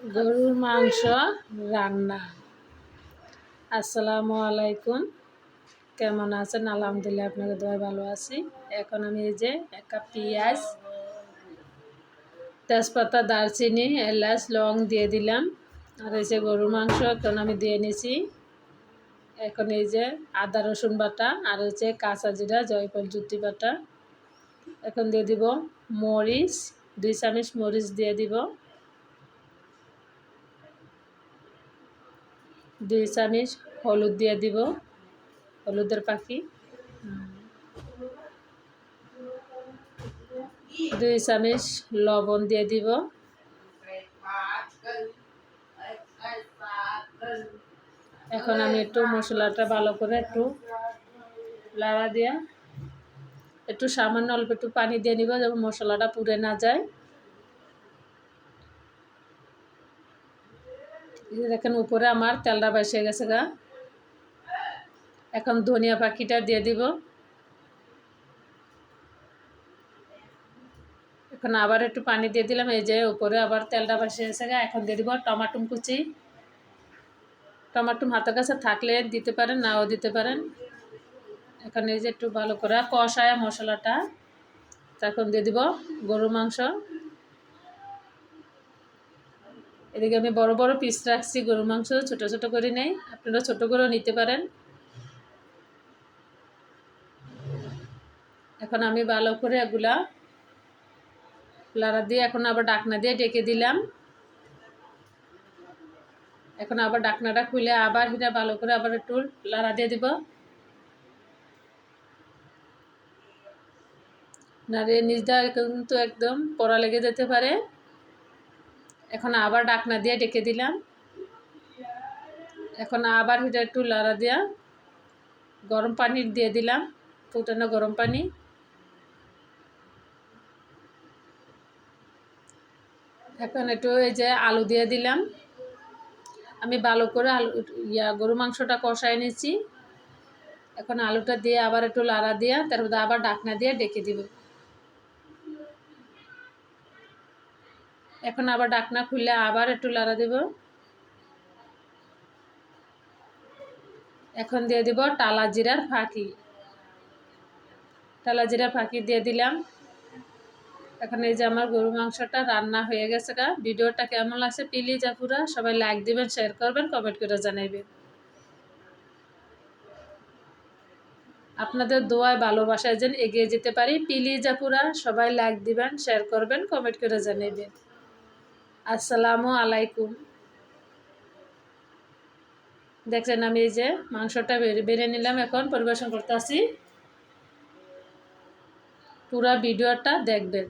গরুর মাংস রান্না। আসসালামু আলাইকুম, কেমন আছেন? আলহামদুলিল্লাহ, আপনাকে দোয়ায় ভালো আছি। এখন আমি এই যে এক কাপ পেঁয়াজ, তেজপাতা, দারচিনি, এলাচ, লং দিয়ে দিলাম। আর এই যে গরুর মাংস এখন আমি দিয়ে নিছি। এখন এই যে আদা রসুন বাটা আর হচ্ছে কাঁচা জিরা, জয়ফল, জুতি বাটা। এখন দিয়ে দিব মরিচ, 2 চামচ মরিচ দিয়ে দিব, 2 চামচ হলুদ দিয়ে দিব, হলুদের পাখি, 2 চামচ লবণ দিয়ে দিব। এখন আমি একটু মশলাটা ভালো করে একটু লাড়া দিয়া একটু সামান্য অল্প একটু পানি দিয়ে নিব, যেন মশলাটা পুড়ে না যায়। দেখেন উপরে আমার তেলটা বেসে গেছে গা। এখন ধনিয়া পাখিটা দিয়ে দিব। এখন আবার একটু পানি দিয়ে দিলাম। এই যে উপরে আবার তেলটা বেসে গেছে গা। এখন দিয়ে দিব টমাটম কুচি। টমাটম হাতের কাছে থাকলে দিতে পারেন, নাও দিতে পারেন। এখন এই যে একটু ভালো করে কষায় মশলাটা, তখন দিয়ে দিব গরুর মাংস। এদিকে আমি বড় বড় পিস রাখছি গরুর মাংস, ছোট ছোট করে নেই, আপনারা ছোট করেও নিতে পারেন। এখন আমি ভালো করে এগুলা লাড়া দিয়ে এখন আবার ডাকনা দিয়ে ডেকে দিলাম। এখন আবার ডাকনাটা খুলে আবার হিটা ভালো করে আবার একটু লাড়া দিয়ে দিব। নাড়িয়ে নিচটা কিন্তু একদম পোড়া লেগে যেতে পারে। এখন আবার ডাকনা দিয়ে ডেকে দিলাম। এখন আবার হিটা একটু লাড়া দিয়া গরম পানি দিয়ে দিলাম, ফুটানো গরম পানি। এখন একটু এই যে আলু দিয়ে দিলাম। আমি ভালো করে গরু মাংসটা কষায় নিচ্ছি। এখন আলুটা দিয়ে আবার একটু লাড়া দিয়া তারপর আবার ডাকনা দিয়ে ডেকে দিব। এখন আবার ডাকনা খুলে আবার একটু লাড়া দিব। এখন দিয়ে দিব টালা জিরার ফাঁকি। টালা জিরার ফাঁকি দিয়ে দিলাম। এখন এই যে আমার গরু মাংসটা রান্না হয়ে গেছে গা। ভিডিওটা কেমন লাগছে প্লিজ আপুরা সবাই লাইক দিবেন, শেয়ার করবেন, কমেন্ট করে জানাইবেন। আপনাদের দোয়ায় ভালোবাসায় যেন এগিয়ে যেতে পারি। প্লিজ আপুরা সবাই লাইক দিবেন, শেয়ার করবেন, কমেন্ট করে জানাইবেন। আসসালামু আলাইকুম। দেখছেন আমি এই যে মাংসটা বেড়ে নিলাম, এখন পরিবেশন করতে আসি। পুরো ভিডিওটা দেখবেন।